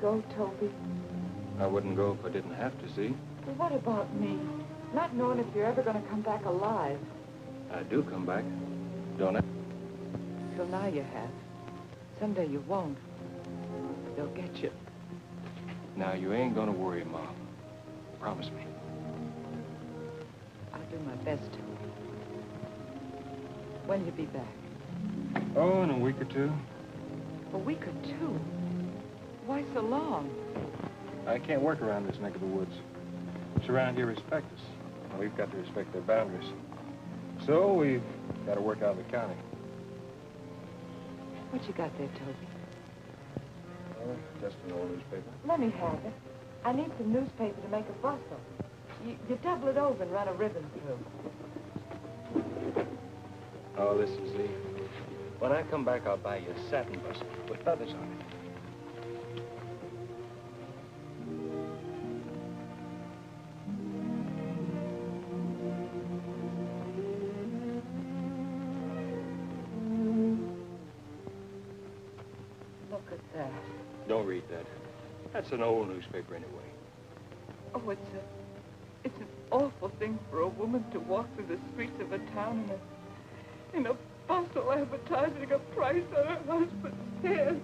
go, Toby? I wouldn't go if I didn't have to, see? Well, what about me? Not knowing if you're ever going to come back alive. I do come back, don't I? Till now you have. Someday you won't. They'll get you. Now, you ain't gonna worry, Mom. Promise me. I'll do my best, Toby. When'll you be back? Oh, in a week or two. A week or two? Why so long? I can't work around this neck of the woods. It's around here respect us. We've got to respect their boundaries. So we've got to work out of the county. What you got there, Toby? Oh, just an old newspaper. Let me have it. I need some newspaper to make a bustle. You double it over and run a ribbon through. Oh, listen, Z. When I come back, I'll buy you a satin bustle with feathers on it. Look at that. Don't read that. That's an old newspaper anyway. Oh, it's an awful thing for a woman to walk through the streets of a town in a bustle advertising a price on her husband's head.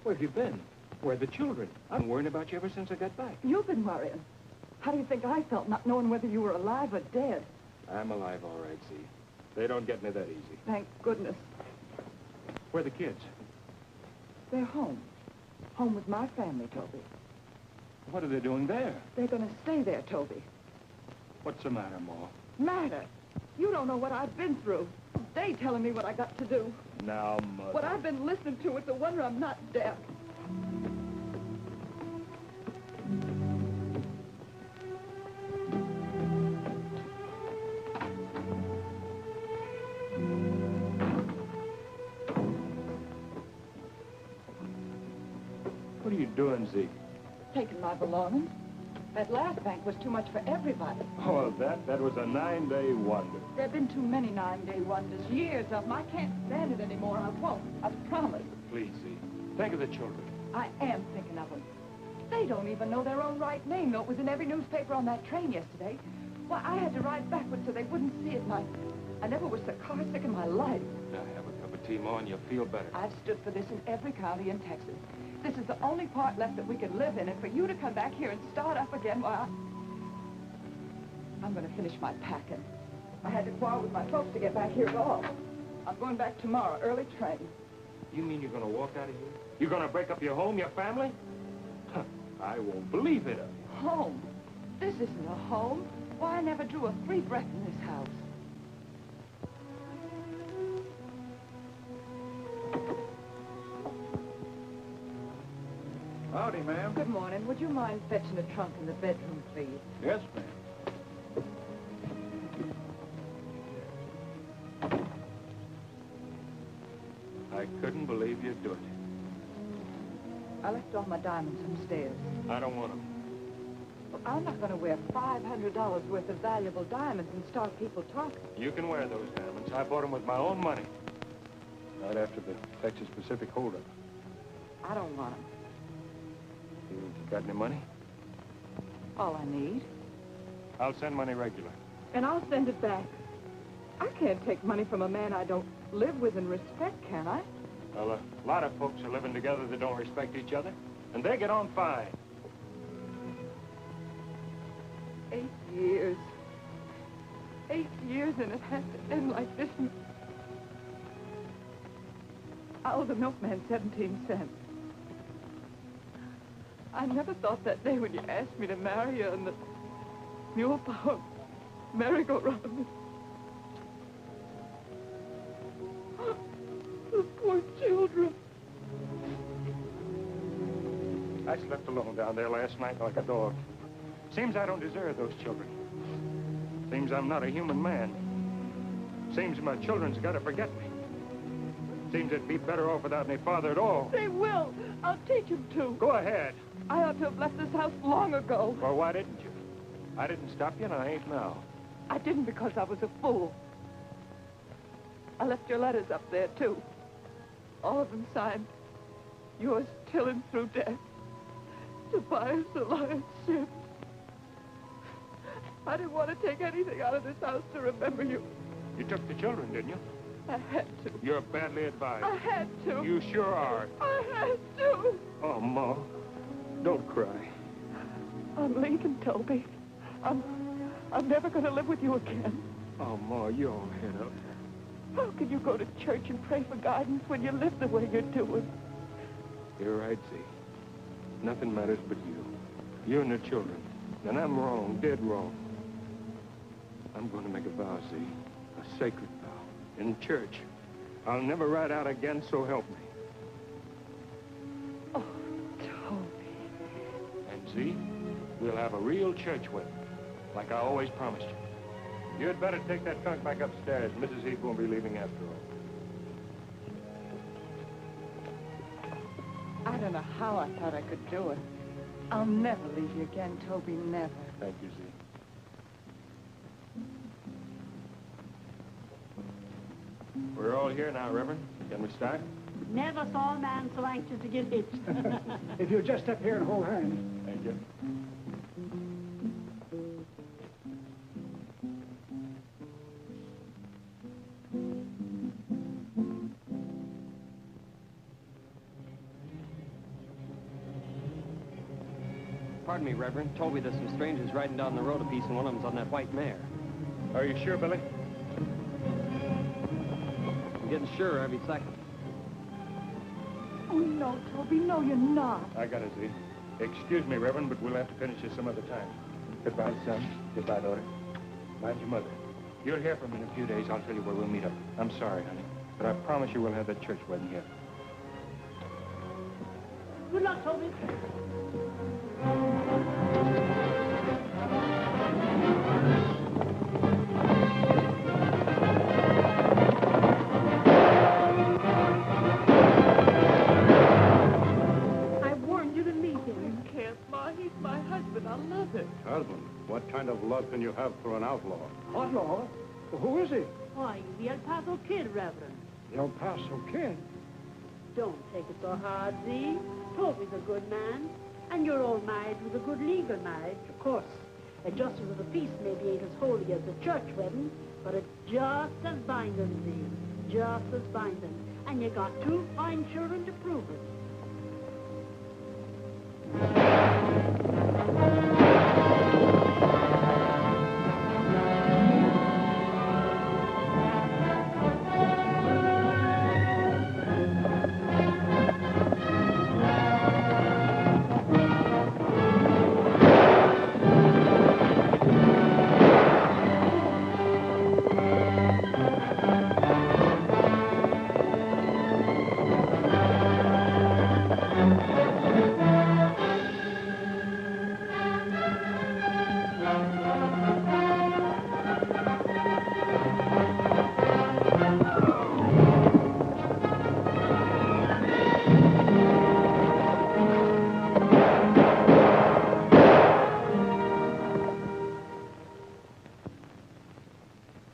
Where have you been? Where are the children? I've been worrying about you ever since I got back. You've been worrying. How do you think I felt not knowing whether you were alive or dead? I'm alive, all right, Z. They don't get me that easy. Thank goodness. Where are the kids? They're home. Home with my family, Toby. What are they doing there? They're going to stay there, Toby. What's the matter, Ma? Matter? You don't know what I've been through. They telling me what I got to do. Now, Mother. What I've been listening to, it's a wonder I'm not deaf. What are you doing, Z? Taking my belongings. That last bank was too much for everybody. Oh, that was a 9-day wonder. There have been too many 9-day wonders, years of them. I can't stand it anymore. I won't. I promise. Please, Z. Think of the children. I am thinking of them. They don't even know their own right name, though it was in every newspaper on that train yesterday. Why, I had to ride backwards so they wouldn't see it, and I never was so car sick in my life. Now, have a cup of tea, Ma, and you'll feel better. I've stood for this in every county in Texas. This is the only part left that we can live in, and for you to come back here and start up again, why, I'm going to finish my packing. I had to quarrel with my folks to get back here at all. I'm going back tomorrow, early train. You mean you're going to walk out of here? You're going to break up your home, your family? Huh, I won't believe it of you. Home? This isn't a home. Why, I never drew a free breath in this house. Howdy, ma'am. Good morning. Would you mind fetching a trunk in the bedroom, please? Yes, ma'am. I couldn't believe you'd do it. I left all my diamonds upstairs. I don't want them. Well, I'm not going to wear $500 worth of valuable diamonds and start people talking. You can wear those diamonds. I bought them with my own money. Right after the Texas Pacific holdup. I don't want them. You got any money? All I need. I'll send money regular. And I'll send it back. I can't take money from a man I don't live with and respect, can I? Well, a lot of folks are living together that don't respect each other, and they get on fine. 8 years. 8 years, and it has to end like this. I owe the milkman 17 cents. I never thought that day when you asked me to marry you in the mule-powered merry-go-round. The poor children. I slept alone down there last night like a dog. Seems I don't deserve those children. Seems I'm not a human man. Seems my children's got to forget me. Seems they'd be better off without any father at all. They will. I'll teach them to. Go ahead. I ought to have left this house long ago. Well, why didn't you? I didn't stop you, and I ain't now. I didn't because I was a fool. I left your letters up there, too. All of them signed, yours till and through death. Tobias Elias Sims. I didn't want to take anything out of this house to remember you. You took the children, didn't you? I had to. You're badly advised. I had to. You sure are. I had to. Oh, Ma, don't cry. I'm leaving, Toby. I'm never going to live with you again. Oh, Ma, you all head up. How can you go to church and pray for guidance when you live the way you're doing? You're right, Z. Nothing matters but you. You and the children. And I'm wrong, dead wrong. I'm going to make a vow, Z. A sacred vow. In church. I'll never ride out again, so help me. Oh, Toby. And Z, we'll have a real church wedding, like I always promised you. You'd better take that trunk back upstairs. Mrs. Heath won't be leaving after all. I don't know how I thought I could do it. I'll never leave you again, Toby, never. Thank you, Z. We're all here now, Reverend. Can we start? Never saw a man so anxious to get hitched. If you'll just step here and hold hands. Thank you. Pardon me, Reverend. Told me there's some strangers riding down the road a piece, and one of them's on that white mare. Are you sure, Billy? I'm getting surer every second. Oh, no, Toby, no, you're not. I got it, Z. Excuse me, Reverend, but we'll have to finish this some other time. Goodbye, son. Goodbye, daughter. Mind your mother. You'll hear from me in a few days. I'll tell you where we'll meet up. I'm sorry, honey, but I promise you we'll have that church wedding here. Good luck, Toby. Husband, what kind of love can you have for an outlaw? Outlaw? Well, who is he? Why, the El Paso Kid, Reverend. The El Paso Kid. Don't take it so hard, Z. Toby's a good man. And your old marriage was a good legal marriage, of course. A justice of the peace maybe ain't as holy as the church wedding, but it's just as binding, Z. Just as binding. And you got two fine children to prove it.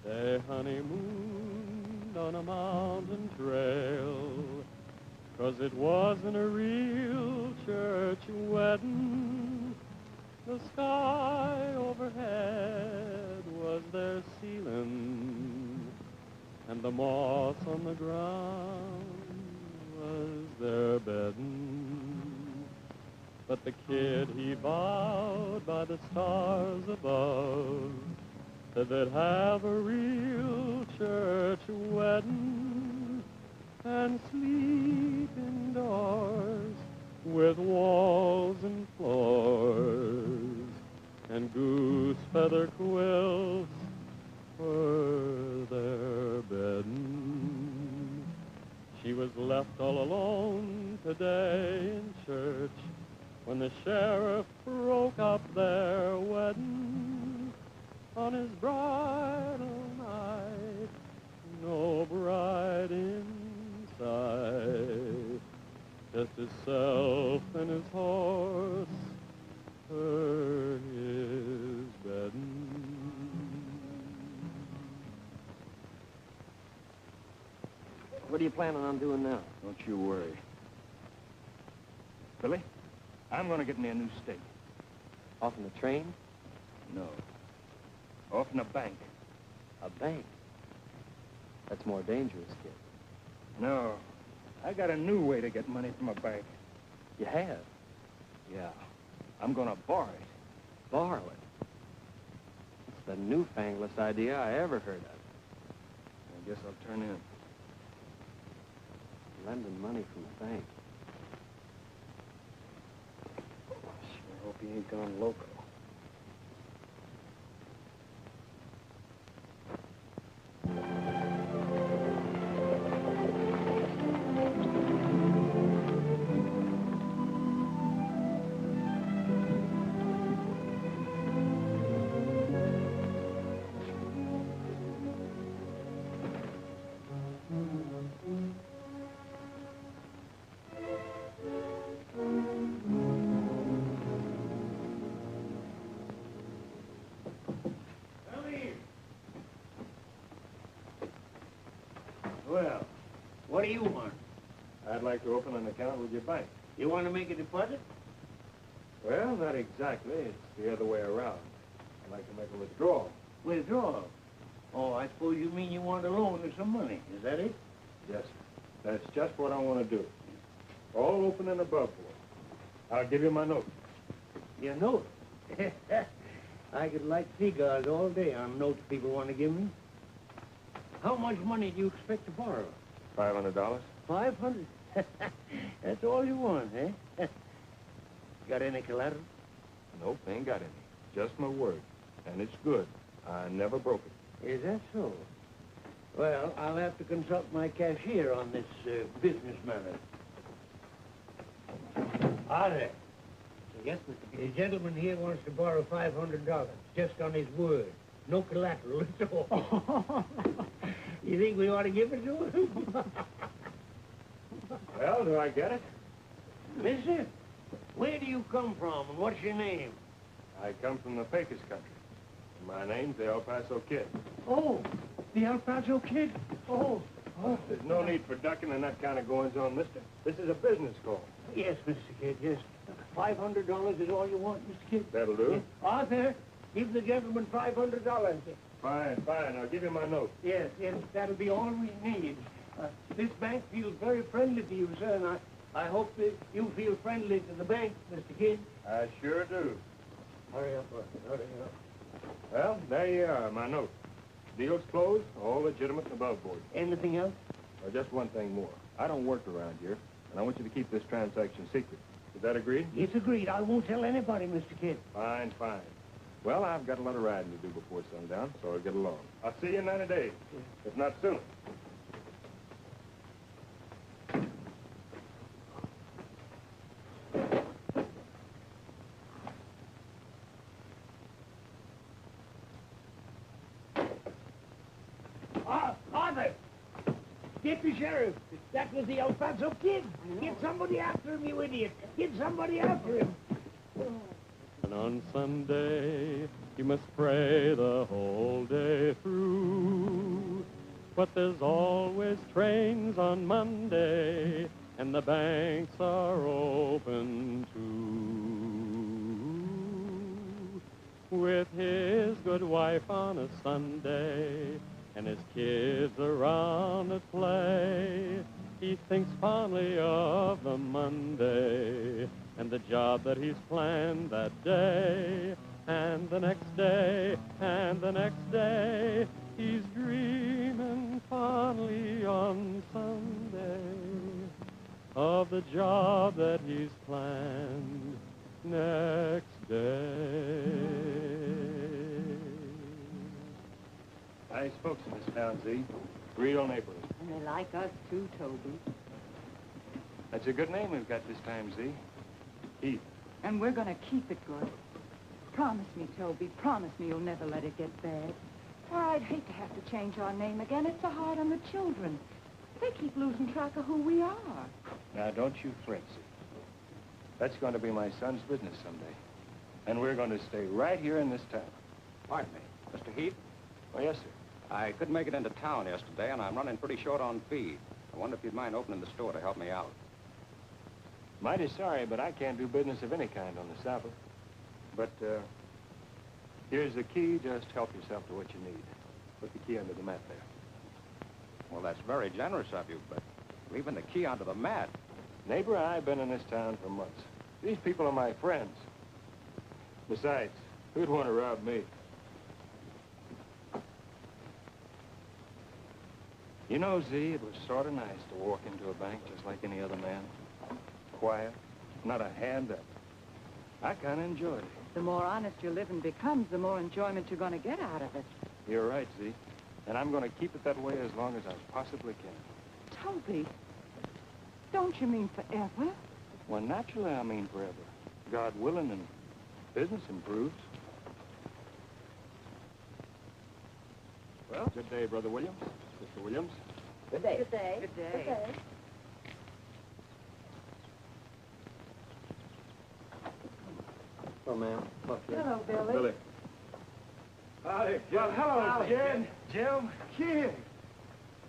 They honeymooned on a mountain trail, 'cause it wasn't a real church wedding. The sky overhead was their ceiling, and the moss on the ground was their bedding. But the kid, he vowed by the stars above that they'd have a real church wedding and sleep indoors with walls and floors and goose feather quilts for their bedding. She was left all alone today in church when the sheriff broke up their wedding. On his bridal night, no bride in sight, just himself and his horse for his bedding. What are you planning on doing now? Don't you worry. Billy, I'm going to get me a new stake. Off in the train? No. Off in a bank. A bank? That's more dangerous, kid. No. I got a new way to get money from a bank. You have? Yeah. I'm going to borrow it. Borrow it? It's the newfanglest idea I ever heard of. I guess I'll turn in. Lending money from a bank. Sure hope he ain't gone loco. Well, what do you want? I'd like to open an account with your bank. You want to make a deposit? Well, not exactly. It's the other way around. I'd like to make a withdrawal. Withdrawal? Oh, I suppose you mean you want a loan or some money. Is that it? Yes, sir. That's just what I want to do. All open and above board. I'll give you my note. Your note? I could light cigars all day on notes people want to give me. How much money do you expect to borrow? $500. 500? That's all you want, eh? Got any collateral? Nope, ain't got any. Just my word. And it's good. I never broke it. Is that so? Well, I'll have to consult my cashier on this business matter. Arthur. Yes, Mr. The gentleman here wants to borrow $500, just on his word. No collateral at all. You think we ought to give it to him? Well, do I get it? Mister, where do you come from, and what's your name? I come from the Pecos country. My name's the El Paso Kid. Oh, the El Paso Kid? Oh. There's no need for ducking and that kind of goings-on, mister. This is a business call. Yes, Mr. Kid, yes. $500 is all you want, Mr. Kid? That'll do. Yes. Arthur, give the gentleman $500. Fine, fine. I'll give you my note. Yes, yes, that'll be all we need. This bank feels very friendly to you, sir, and I hope that you feel friendly to the bank, Mr. Kid. I sure do. Hurry up, Arthur, hurry up. Well, there you are, my note. Deal's closed, all legitimate and above board. Anything else? Just one thing more. I don't work around here, and I want you to keep this transaction secret. Is that agreed? It's agreed. I won't tell anybody, Mr. Kid. Fine, fine. Well, I've got a lot of riding to do before sundown, so I'll get along. I'll see you in 90 days, if not sooner. Arthur! Deputy Sheriff, that was the El Paso Kid. Get somebody after him, you idiot. Get somebody after him. And on Sunday, you must pray the whole day through. But there's always trains on Monday, and the banks are open too. With his good wife on a Sunday, and his kids around at play, he thinks fondly of the Monday and the job that he's planned that day. And the next day, and the next day, he's dreaming fondly on Sunday of the job that he's planned next day. Nice folks in this town, Z. Real neighborly. And they like us too, Toby. That's a good name we've got this time, Z. Heath. And we're going to keep it good. Promise me, Toby, promise me you'll never let it get bad. Why, I'd hate to have to change our name again. It's so hard on the children. They keep losing track of who we are. Now, don't you fret, Z. That's going to be my son's business someday. And we're going to stay right here in this town. Pardon me. Mr. Heath? Oh, yes, sir. I couldn't make it into town yesterday, and I'm running pretty short on feed. I wonder if you'd mind opening the store to help me out. Mighty sorry, but I can't do business of any kind on the Sabbath. But, here's the key. Just help yourself to what you need. Put the key under the mat there. Well, that's very generous of you, but leaving the key under the mat. Neighbor, I've been in this town for months. These people are my friends. Besides, who'd want to rob me? You know, Z, it was sort of nice to walk into a bank just like any other man. Quiet, not a hand up. I kind of enjoyed it. The more honest your living becomes, the more enjoyment you're going to get out of it. You're right, Z. And I'm going to keep it that way as long as I possibly can. Toby, don't you mean forever? Well, naturally, I mean forever. God willing, and business improves. Well, good day, Brother Williams. Mr. Williams. Good day. Good day. Good day. Good day. Oh, ma'am. Hello, Billy. Billy. Howdy. Well, hello, Jim. Jim. Kid.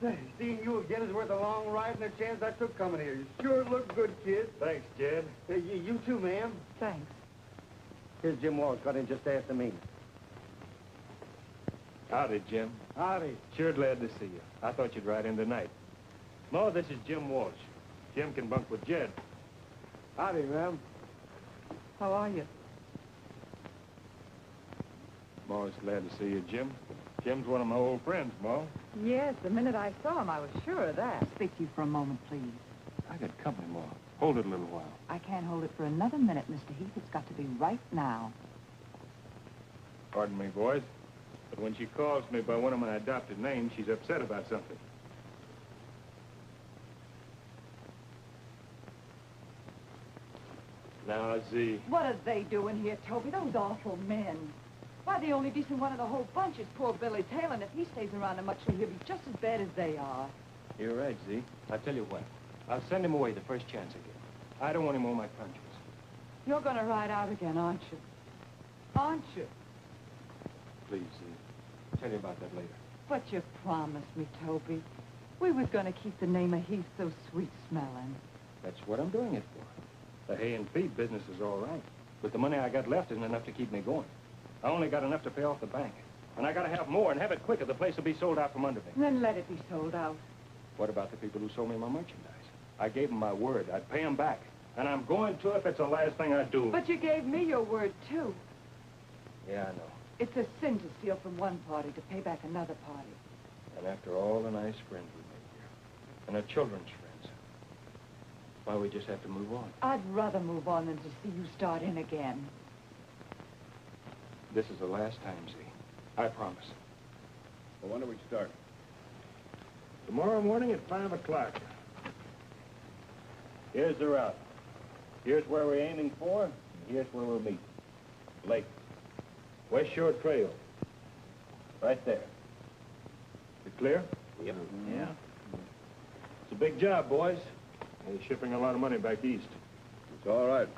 Say, seeing you again is worth a long ride and a chance I took coming here. You sure look good, kid. Thanks, Jed. Hey, you too, ma'am. Thanks. Here's Jim Walsh. Got in just after me. Howdy, Jim. Howdy. Sure glad to see you. I thought you'd ride in tonight. Mo, this is Jim Walsh. Jim can bunk with Jed. Howdy, ma'am. How are you? Mo's glad to see you, Jim. Jim's one of my old friends, Mo. Yes, the minute I saw him, I was sure of that. Speak to you for a moment, please. I got company, Mo. Hold it a little while. I can't hold it for another minute, Mr. Heath. It's got to be right now. Pardon me, boys. But when she calls me by one of my adopted names, she's upset about something. Now, Z. What are they doing here, Toby? Those awful men. Why, the only decent one of the whole bunch is poor Billy Taylor, and if he stays around them much, he'll be just as bad as they are. You're right, Z. I'll tell you what. I'll send him away the first chance I get. I don't want him on my conscience. You're going to ride out again, aren't you? Aren't you? Please, Z. I'll tell you about that later. But you promised me, Toby. We was going to keep the name of Heath so sweet-smelling. That's what I'm doing it for. The hay and feed business is all right. But the money I got left isn't enough to keep me going. I only got enough to pay off the bank. And I got to have more and have it quicker. The place will be sold out from under me. Then let it be sold out. What about the people who sold me my merchandise? I gave them my word. I'd pay them back. And I'm going to if it's the last thing I do. But you gave me your word, too. Yeah, I know. It's a sin to steal from one party to pay back another party. And after all the nice friends we made here, and our children's friends, why, we just have to move on. I'd rather move on than to see you start in again. This is the last time, Z. I promise. Well, when do we start? Tomorrow morning at 5 o'clock. Here's the route. Here's where we're aiming for, and here's where we'll meet. Lake. West Shore Trail. Right there. You clear? Yep. Yeah. It's a big job, boys. They're shipping a lot of money back east. It's all right.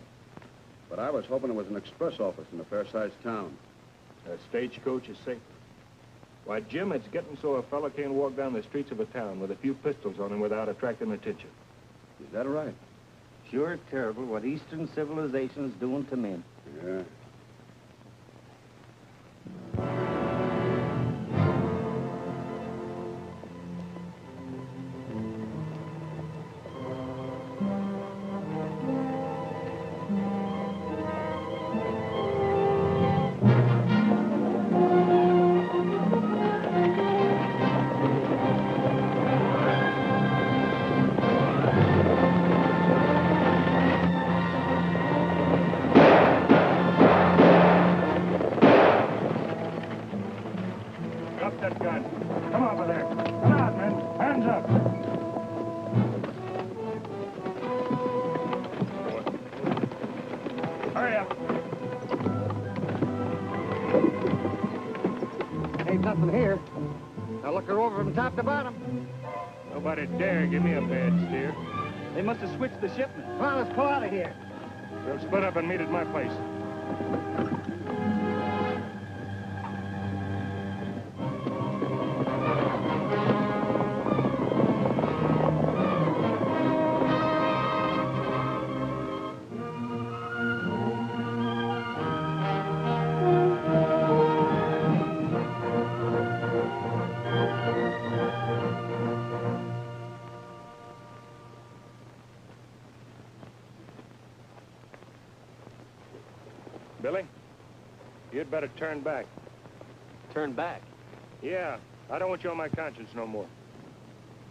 But I was hoping it was an express office in a fair-sized town. A stagecoach is safer. Why, Jim, it's getting so a fellow can't walk down the streets of a town with a few pistols on him without attracting attention. Is that right? Sure terrible what Eastern civilization is doing to men. Yeah. there. Ain't nothing here. Now look her over from top to bottom. Nobody dare give me a bad steer. They must have switched the shipment. Come on, let's pull out of here. We'll split up and meet at my place. Billy, you'd better turn back. Turn back. Yeah, I don't want you on my conscience no more.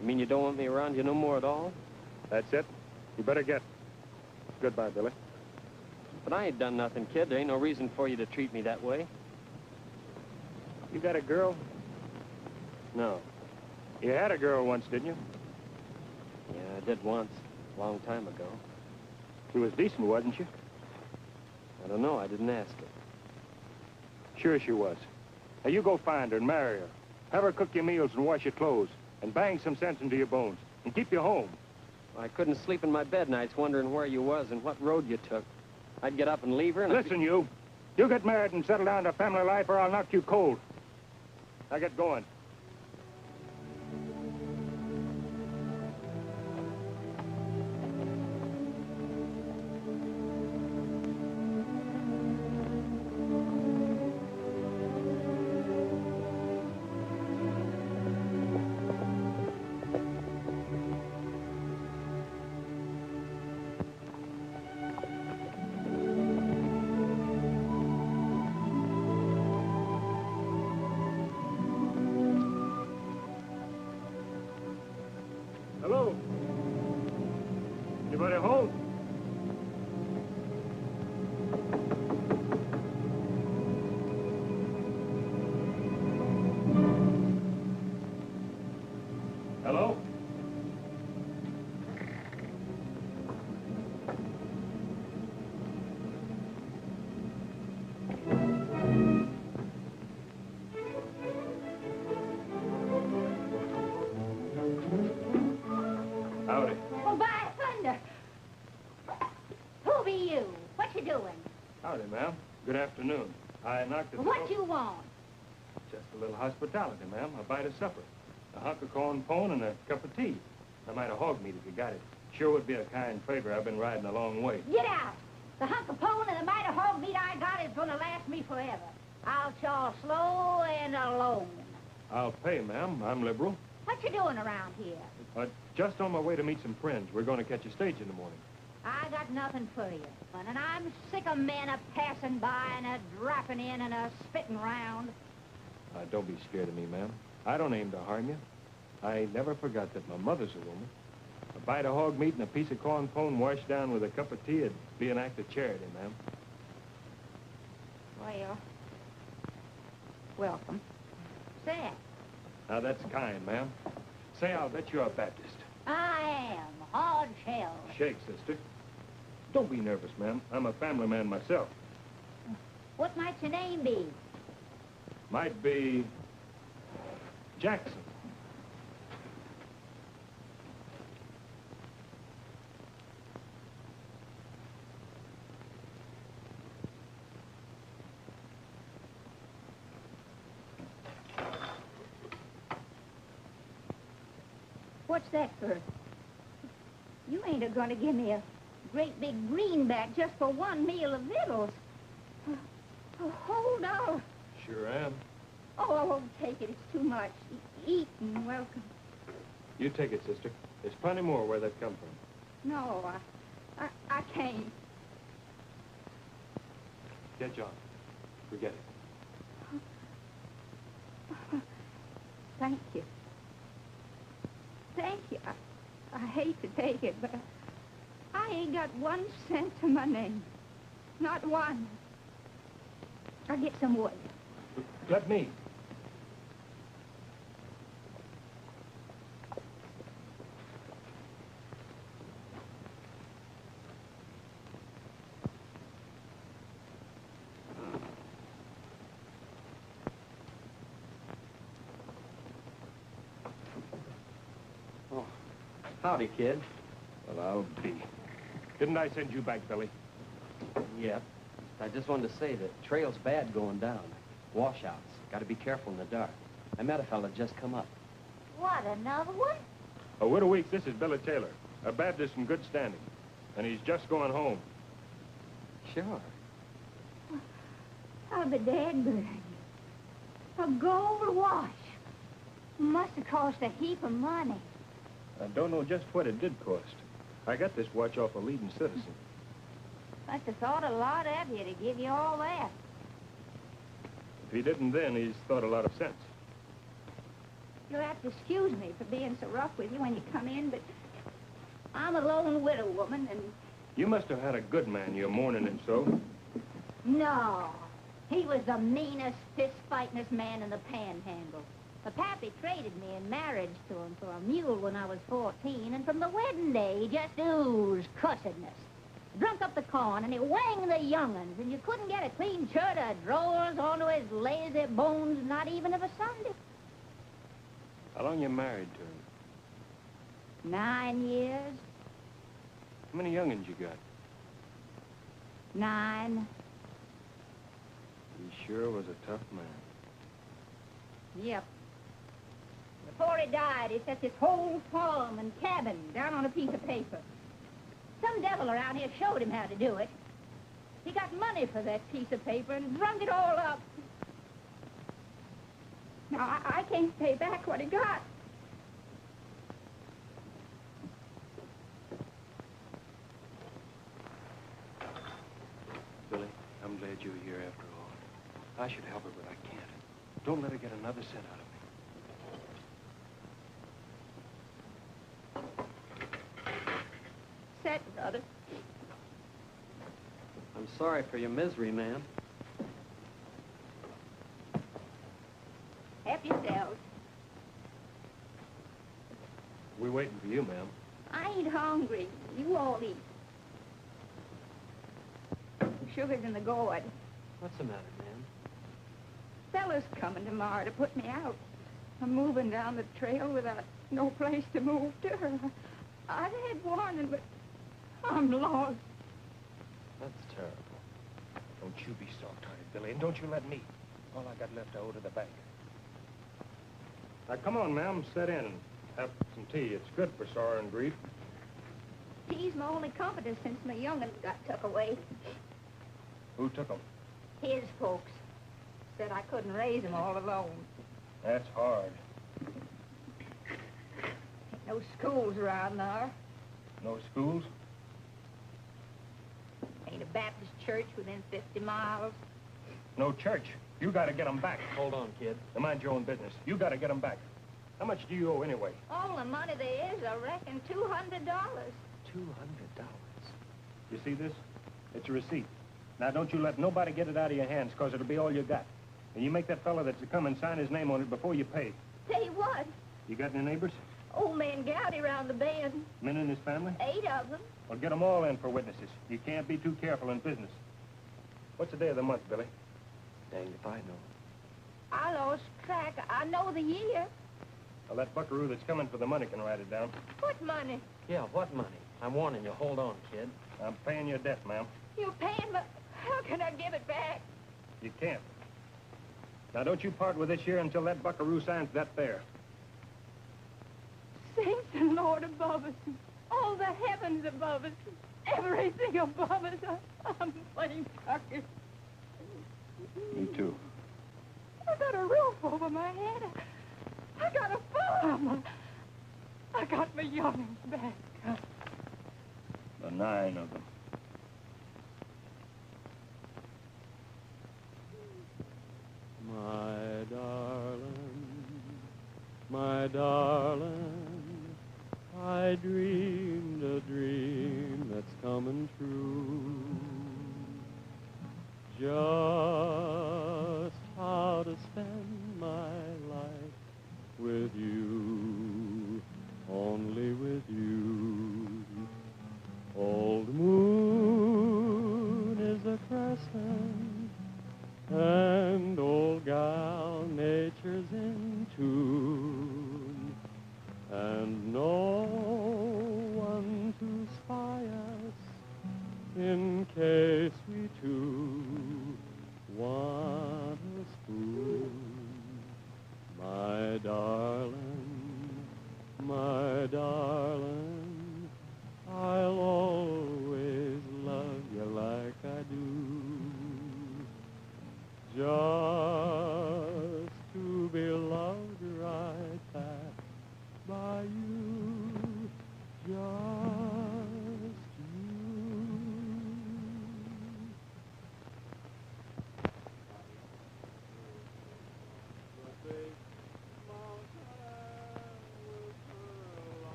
You mean you don't want me around you no more at all? That's it. You better get. Goodbye, Billy. But I ain't done nothing, kid. There ain't no reason for you to treat me that way. You got a girl? No. You had a girl once, didn't you? Yeah, I did once, a long time ago. She was decent, wasn't she? I don't know. I didn't ask her. Sure she was. Now, you go find her and marry her. Have her cook your meals and wash your clothes. And bang some sense into your bones. And keep you home. I couldn't sleep in my bed nights wondering where you was and what road you took. I'd get up and leave her and... Listen, you. You get married and settle down to family life or I'll knock you cold. Now get going. Hello? Anybody home? Hello? Howdy. Oh, by thunder! Who be you? What you doing? Howdy, ma'am. Good afternoon. I knocked at the What door. you want? Just a little hospitality, ma'am. A bite of supper. A hunk of corn pone and a cup of tea. I might have hog meat if you got it. Sure would be a kind favor. I've been riding a long way. Get out! The hunk of pone and the mite of hog meat I got is gonna last me forever. I'll chaw slow and alone. I'll pay, ma'am. I'm liberal. What you doing around here? Just on my way to meet some friends. We're going to catch a stage in the morning. I got nothing for you. And I'm sick of men a-passing by and a-dropping in and a-spitting round. Don't be scared of me, ma'am. I don't aim to harm you. I never forgot that my mother's a woman. A bite of hog meat and a piece of corn pone washed down with a cup of tea would be an act of charity, ma'am. Well, welcome. Say, Now, that's kind, ma'am. Say, I'll bet you're a Baptist. I am hard shell. Shake, sister. Don't be nervous, ma'am. I'm a family man myself. What might your name be? Might be Jackson. What's that for? You ain't a-gonna give me a great big greenback just for one meal of victuals. Oh, hold on. Sure am. Oh, I won't take it. It's too much. Eat and welcome. You take it, sister. There's plenty more where that come from. No, I can't. Get John. Forget it. Thank you. Thank you. I hate to take it, but I ain't got 1 cent to my name. Not one. I'll get some wood. Let me. Howdy, kid. Well, I'll be. Didn't I send you back, Billy? Yep. I just wanted to say that trail's bad going down. Washouts. Got to be careful in the dark. I met a fella just come up. What, another one? Oh, Widow Weeks, this is Billy Taylor, a Baptist in good standing. And he's just going home. Sure. I'll be dead, Bertie. A gold watch. Must have cost a heap of money. I don't know just what it did cost. I got this watch off a leading citizen. Must have thought a lot of you to give you all that. If he didn't then, he's thought a lot of sense. You'll have to excuse me for being so rough with you when you come in, but I'm a lone widow woman, and... You must have had a good man, you're mourning him so. No. He was the meanest, fist-fightingest man in the Panhandle. The pappy traded me in marriage to him for a mule when I was 14, and from the wedding day, he just oozed cussedness. Drunk up the corn, and he whanged the young'uns, and you couldn't get a clean shirt or drawers onto his lazy bones, not even of a Sunday. How long you married to him? 9 years. How many young'uns you got? 9. He sure was a tough man. Yep. Before he died, he set this whole farm and cabin down on a piece of paper. Some devil around here showed him how to do it. He got money for that piece of paper and drunk it all up. Now, I can't pay back what he got. Billy, I'm glad you're here after all. I should help her, but I can't. Don't let her get another cent out of me. Set, brother. I'm sorry for your misery, ma'am. Help yourselves. We're waiting for you, ma'am. I ain't hungry. You all eat. Sugar's in the gourd. What's the matter, ma'am? Fella's coming tomorrow to put me out. I'm moving down the trail without no place to move to. I've had warning, but I'm lost. That's terrible. Don't you be soft-hearted, Billy, and don't you let me. All I got left I owe to the bank. Now, come on, ma'am, sit in and have some tea. It's good for sorrow and grief. He's my only comforter since my young'un got took away. Who took them? His folks said I couldn't raise him all alone. That's hard. Ain't no schools around there. No schools? Ain't a Baptist church within 50 miles. No church. You got to get them back. Hold on, kid. Now, mind your own business. You got to get them back. How much do you owe anyway? All the money there is, I reckon, $200. $200. You see this? It's a receipt. Now, don't you let nobody get it out of your hands, because it'll be all you got. And you make that fella that's to come and sign his name on it before you pay. Tell you what, You got any neighbors? old man Gowdy round the bend, Men in his family? 8 of them. Well, get them all in for witnesses. You can't be too careful in business. What's the day of the month, Billy? Danged if I know. I lost track. I know the year. Well, that buckaroo that's coming for the money can write it down. What money? Yeah, what money? I'm warning you. Hold on, kid. I'm paying your debt, ma'am. You're paying, but how can I give it back? You can't. Now, don't you part with this here until that buckaroo signs that there. Saints and Lord above us, and all the heavens above us, and everything above us. I'm plain tuckered. Me too. I got a roof over my head. I got a farm. I got my young'uns back. The 9 of them. My darling, I dreamed a dream that's coming true. Just how to spend my life with you, only with you. Old moon is a crescent, and old gal nature's in tune, and no in case we two want a spoon. My darling, I'll always love you like I do. Just to be loved right back by you. Just you.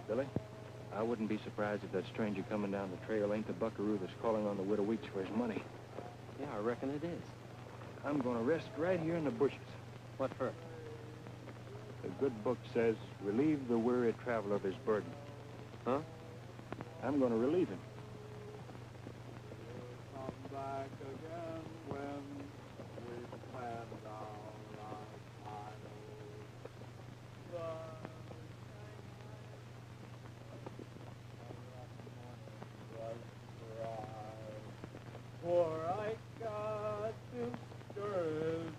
Billy, I wouldn't be surprised if that stranger coming down the trail ain't the buckaroo that's calling on the Widow Weeks for his money. Yeah, I reckon it is. I'm going to rest right here in the bushes. What for? The good book says, relieve the weary traveler of his burden. Huh? I'm going to relieve him. Come back again when we planned our for I got sisters.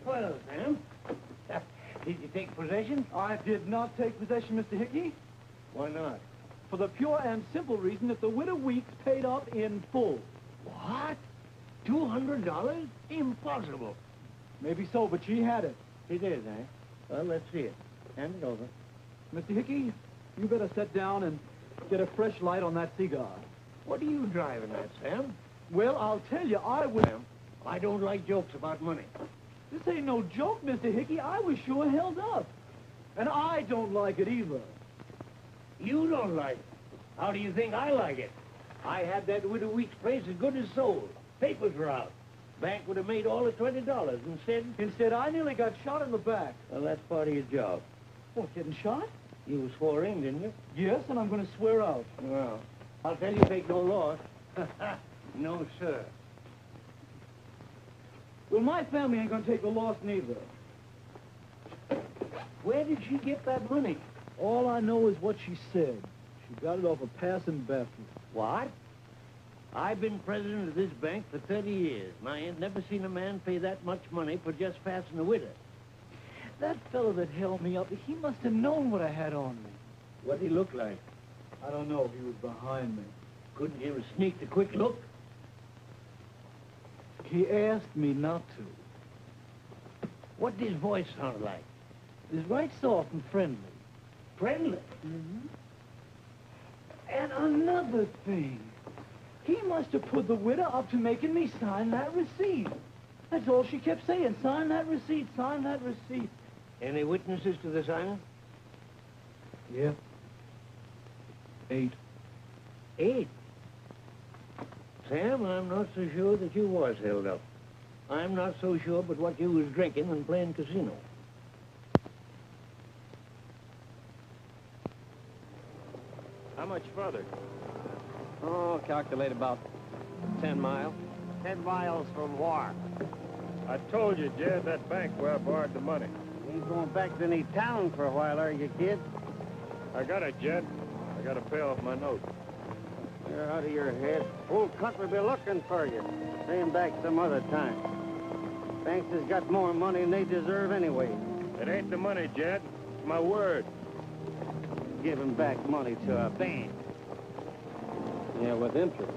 Well, Sam, did you take possession? I did not take possession, Mr. Hickey, Why not? for the pure and simple reason that the Widow Weeks paid up in full. What? $200? Impossible. Maybe so, but she had it. She did, eh? Well, let's see it. Hand it over. Mr. Hickey, you better sit down and get a fresh light on that cigar. What are you driving at, Sam? Well, I'll tell you, I was... Sam, I don't like jokes about money. This ain't no joke, Mr. Hickey. I was sure held up. And I don't like it either. You don't like it. How do you think I like it? I had that Widow Weeks place as good as sold. Papers were out. Bank would have made all the $20. Instead, I nearly got shot in the back. Well, that's part of your job. What, getting shot? You swore in, didn't you? Yes, and I'm going to swear out. Well, I'll tell you, take no loss. No, sir. Well, my family ain't going to take the loss neither. Where did she get that money? All I know is what she said. She got it off a passing bathroom. What? I've been president of this bank for 30 years, and I ain't never seen a man pay that much money for just passing a widow. That fellow that held me up, he must have known what I had on me. What'd he look like? I don't know. He was behind me. Couldn't you have sneaked a quick look? He asked me not to. What did his voice sound like? It was right soft and friendly. Friendly? Mm-hmm. And another thing. He must have put the widow up to making me sign that receipt. That's all she kept saying. Sign that receipt, sign that receipt. Any witnesses to the signing? Yeah. 8. 8? Sam, I'm not so sure that you was held up. I'm not so sure but what you was drinking and playing casino. How much further? Oh, calculate about 10 miles. 10 miles from where? I told you, Jed, that bank where I borrowed the money. You ain't going back to any town for a while, are you, kid? I got it, Jed. I got to pay off my note. You're out of your head. Whole country be looking for you. Pay 'em back some other time. Banks has got more money than they deserve anyway. It ain't the money, Jed. It's my word. Giving back money to a bank. Yeah, with interest.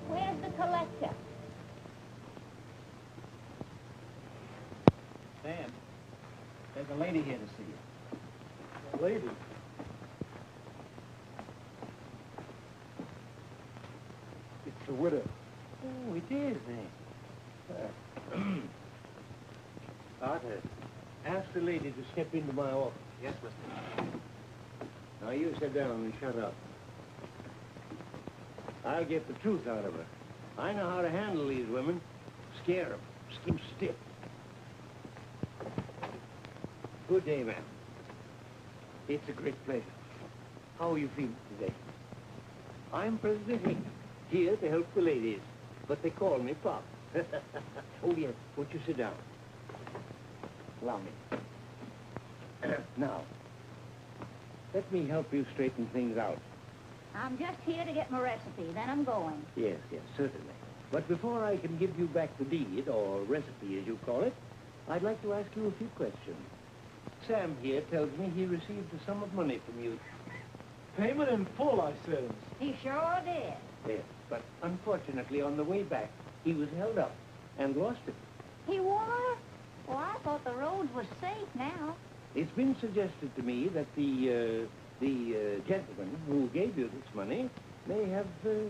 Where's the collector? Sam, there's a lady here to see you. A lady? It's the widow. Oh, it is, eh? Arthur, ask the lady to step into my office. Yes, mister. Now, you sit down and shut up. I'll get the truth out of her. I know how to handle these women. Scare them. Skin stiff. Good day, ma'am. It's a great pleasure. How are you feeling today? I'm President Hickey, here to help the ladies, but they call me Pop. Oh, yes, won't you sit down? Allow me. Now, let me help you straighten things out. I'm just here to get my recipe, then I'm going. Yes, certainly. But before I can give you back the deed, or recipe as you call it, I'd like to ask you a few questions. Sam here tells me he received a sum of money from you. Payment in full, I says. He sure did. Yes, but unfortunately on the way back, he was held up and lost it. He were? Well, I thought the roads was safe now. It's been suggested to me that the gentleman who gave you this money may have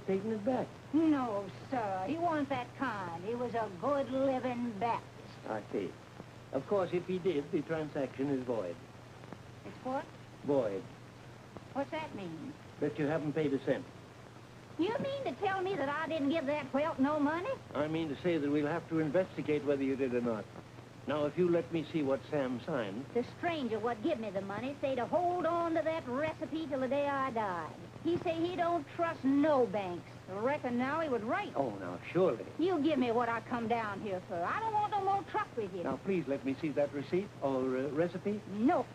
taken it back. No, sir. He wasn't that kind. He was a good living Baptist. I see. Of course, if he did, the transaction is void. It's what? Void. What's that mean? That you haven't paid a cent. You mean to tell me that I didn't give that whelp no money? I mean to say that we'll have to investigate whether you did or not. Now, if you let me see what Sam signed... The stranger what give me the money say to hold on to that recipe till the day I died. He say he don't trust no banks. I reckon now he would write. Oh, now, surely. You give me what I come down here for. I don't want no more truck with you. Now, please let me see that receipt or recipe. Nope.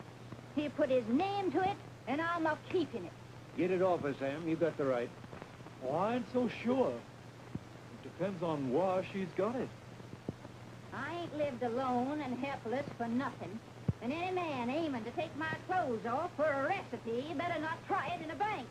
He put his name to it, and I'm not keeping it. Get it off her, Sam. You got the right. Oh, I ain't so sure. It depends on why she's got it. I ain't lived alone and helpless for nothing. And any man aiming to take my clothes off for a recipe better not try it in a bank.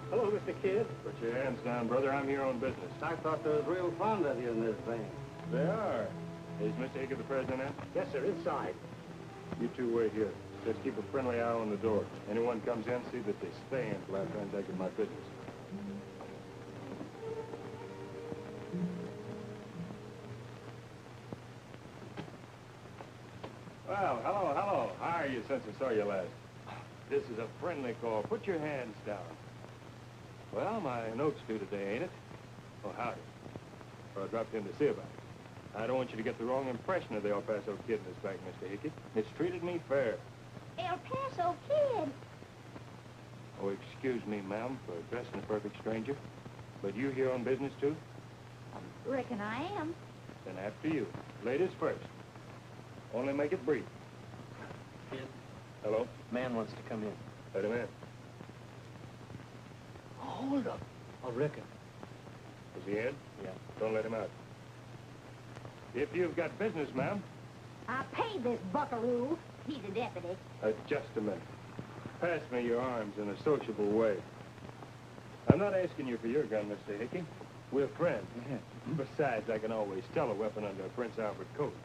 Hello, Mr. Kidd. Put your hands down, brother. I'm here on business. I thought they was real fond of you in this thing. They are. Is Mr. Hickey the president in? Yes, sir, inside. You two wait here. Just keep a friendly eye on the door. Anyone comes in, see that they stay until I've transacted my business. Well, hello. How are you since I saw you last? This is a friendly call. Put your hands down. Well, my note's due today, ain't it? Oh, howdy. Or I dropped in to see about it. I don't want you to get the wrong impression of the El Paso Kid in this bank, Mr. Hickey. It's treated me fair. El Paso Kid? Oh, excuse me, ma'am, for addressing a perfect stranger. But you here on business, too? Reckon I am. Then after you. Ladies first. Only make it brief. Kid, Hello? man wants to come in. Let him in. Hold up. I reckon. Is he in? Yeah. Don't let him out. If you've got business, ma'am. I paid this buckaroo. He's a deputy. Just a minute. Pass me your arms in a sociable way. I'm not asking you for your gun, Mr. Hickey. We're friends. Besides, I can always tell a weapon under a Prince Albert coat.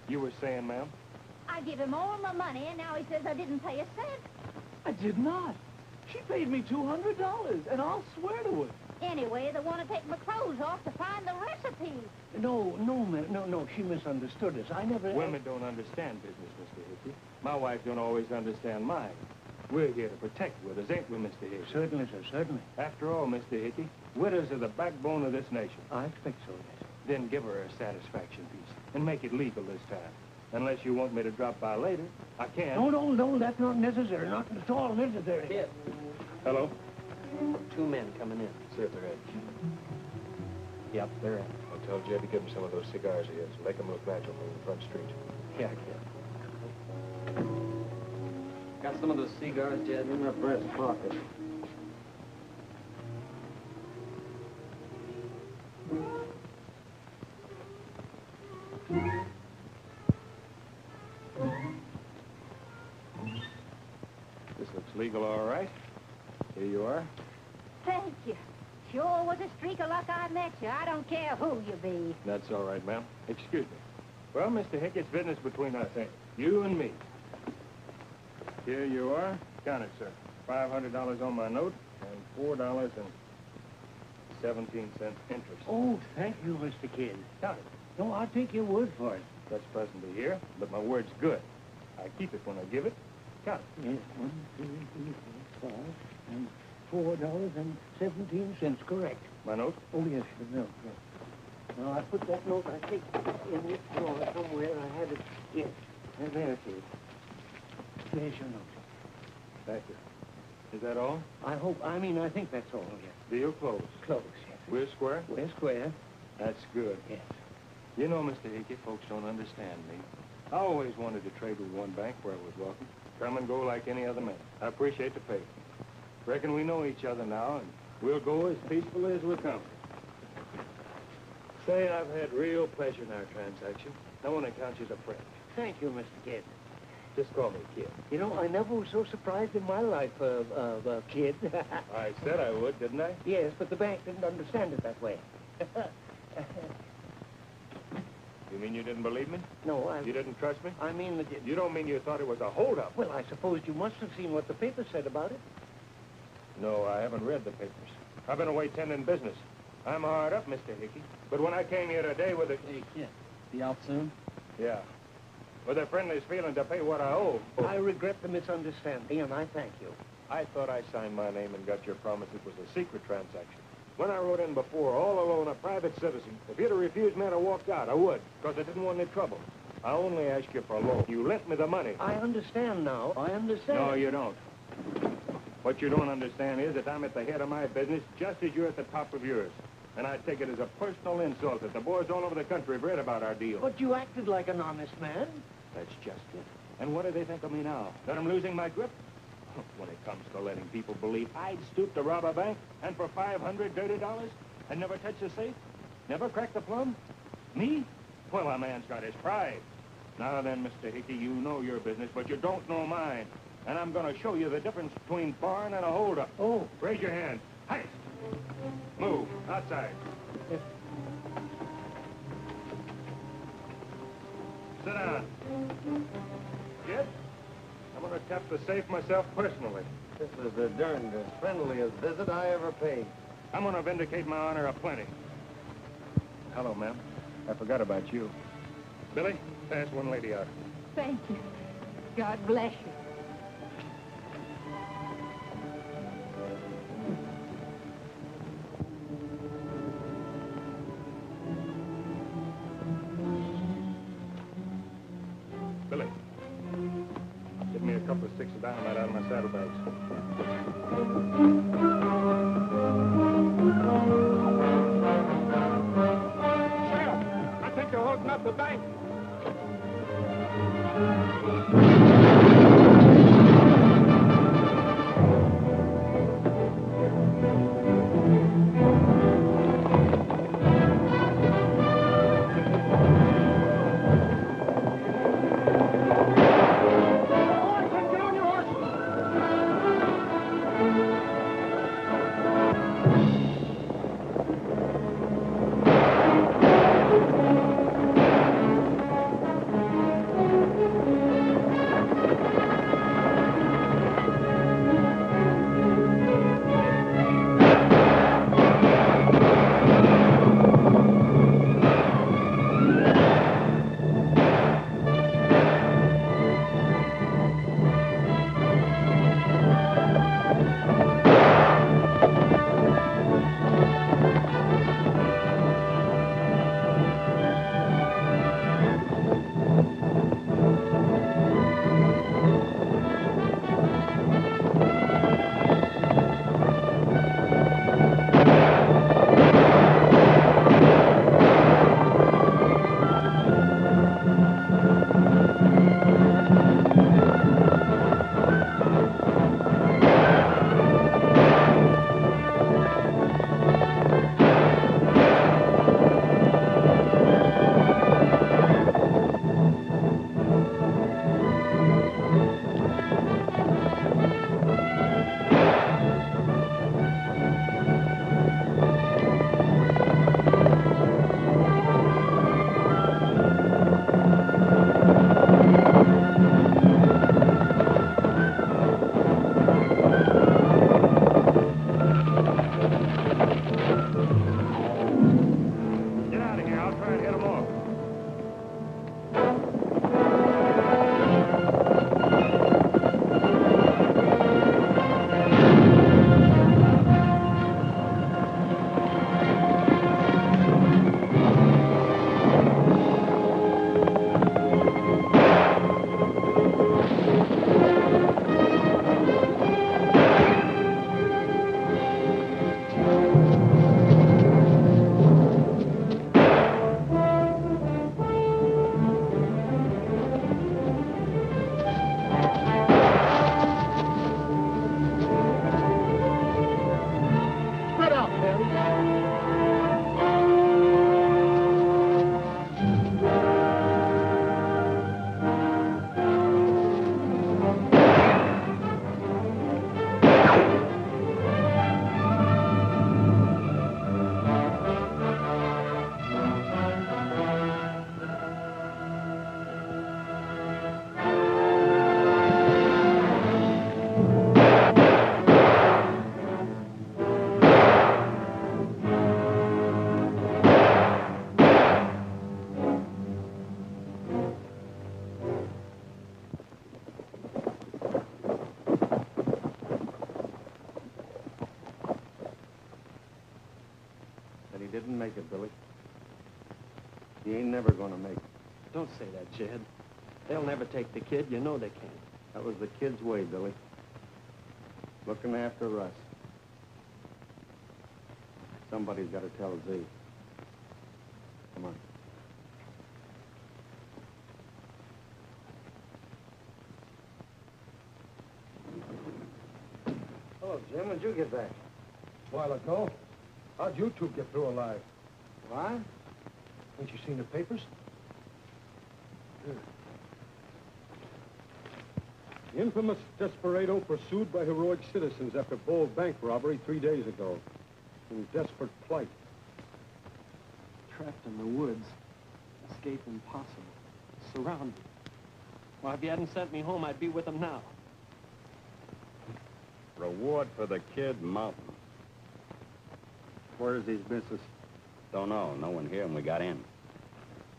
You were saying, ma'am? I give him all my money, and now he says I didn't pay a cent. I did not. She paid me $200, and I'll swear to it. Anyway, they want to take my clothes off to find the recipe. No, ma'am. No, she misunderstood us. I never... Women don't understand business, Mr. Hickey. My wife don't always understand mine. We're here to protect widows, ain't we, Mr. Hickey? Certainly, sir, certainly. After all, Mr. Hickey, widows are the backbone of this nation. I expect so, yes. Then give her a satisfaction piece, and make it legal this time. Unless you want me to drop by later, I can. No, that's not necessary. Not at all necessary. Kid, Hello? 2 men coming in. See if they're in. Yep, they're in. I'll tell Jed to give him some of those cigars he has. Make him look natural in the front street. Yeah, kid. Got some of those cigars, Jed? In my breast pocket. This looks legal, all right. Here you are. Thank you. Sure was a streak of luck I met you. I don't care who you be. That's all right, ma'am. Excuse me. Well, Mr. Hick, it's business between us, ain't it? You and me. Here you are. Count it, sir. $500 on my note and $4.17 interest. Oh, thank you, Mr. Kidd. Count it. No, I'll take your word for it. That's pleasant to hear, but my word's good. I keep it when I give it. Count it. Yes, 1, 2, 3, 4, 5, and $4.17, correct. My note? Oh, yes, the note, yes. Now, I put that note, I think, in this drawer somewhere. I had it, yes. And there it is. There's your note. Thank you. Is that all? I think that's all, yes. Deal closed. Close, yes. We're square? We're square. That's good. Yes. You know, Mr. Hickey, folks don't understand me. I always wanted to trade with one bank where I was welcome. Come and go like any other man. I appreciate the pay. Reckon we know each other now, and we'll go as peacefully as we come. Say, I've had real pleasure in our transaction. I want to count you as a friend. Thank you, Mr. Kidd. Just call me Kid. You know, I never was so surprised in my life, Kid. I said I would, didn't I? Yes, but the bank didn't understand it that way. You mean you didn't believe me? No, You didn't trust me? I mean that You don't mean you thought it was a holdup? Well, I suppose you must have seen what the paper said about it. No, I haven't read the papers. I've been away tending business. I'm hard up, Mr. Hickey. But when I came here today with a... Hey, Kid, be out soon? Yeah. With a friendly feeling to pay what I owe. I regret the misunderstanding, and I thank you. I thought I signed my name and got your promise it was a secret transaction. When I wrote in before, all alone, a private citizen, if you'd have refused me to walk out, I would, because I didn't want any trouble. I only asked you for a loan. You lent me the money. I understand now. I understand. No, you don't. What you don't understand is that I'm at the head of my business just as you're at the top of yours. And I take it as a personal insult that the boys all over the country have read about our deal. But you acted like an honest man. That's just it. And what do they think of me now? That I'm losing my grip? When it comes to letting people believe I'd stoop to rob a bank and for $500 dirty dollars and never touch the safe? Never crack the plum? Me? Well, a man's got his pride. Now then, Mr. Hickey, you know your business, but you don't know mine. And I'm going to show you the difference between barn and a holdup. Oh. Raise your hand. Hi. Move. Outside. Yes. Sit down. Kid, I'm going to tap the safe myself personally. This is the darned friendliest visit I ever paid. I'm going to vindicate my honor aplenty. Hello, ma'am. I forgot about you. Billy, pass one lady out. Thank you. God bless you. Billy, give me a couple of sticks of dynamite out of my saddlebags. Sheriff, I think they're holding up the bank. He didn't make it, Billy. He ain't never gonna make it. Don't say that, Jed. They'll never take the kid. You know they can't. That was the kid's way, Billy. Looking after Russ. Somebody's got to tell Z. Come on. Hello, Jim. When'd you get back? A while ago. How'd you two get through alive? What? Ain't you seen the papers? The infamous desperado pursued by heroic citizens after bold bank robbery 3 days ago. In desperate plight. Trapped in the woods. Escape impossible. Surrounded. Well, if you hadn't sent me home, I'd be with him now. Reward for the kid, mountain. Where's his business? Don't know. No one here, and we got in.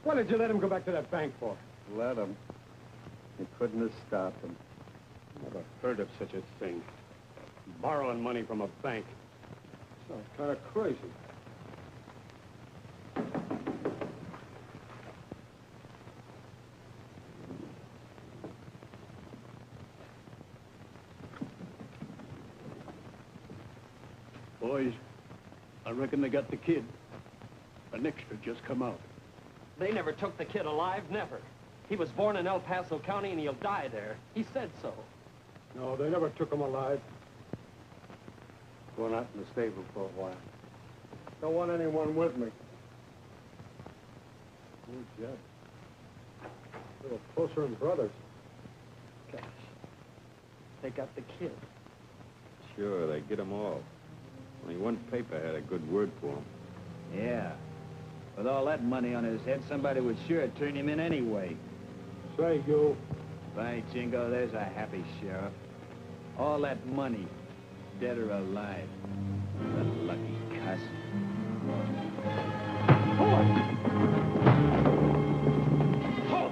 Why did you let him go back to that bank for? Let him. You couldn't have stopped him. Never heard of such a thing. Borrowing money from a bank. Sounds kind of crazy. Boys, I reckon they got the kid. An extra just come out. They never took the kid alive, never. He was born in El Paso County, and he'll die there. He said so. No, they never took him alive. Going out in the stable for a while. Don't want anyone with me. Oh, Jed. They were closer than brothers. Gosh. They got the kid. Sure, they get them all. Only one paper had a good word for him. Yeah. With all that money on his head, somebody would sure turn him in anyway. Say, you. By Jingo, there's a happy sheriff. All that money, dead or alive. The lucky cuss. Oh,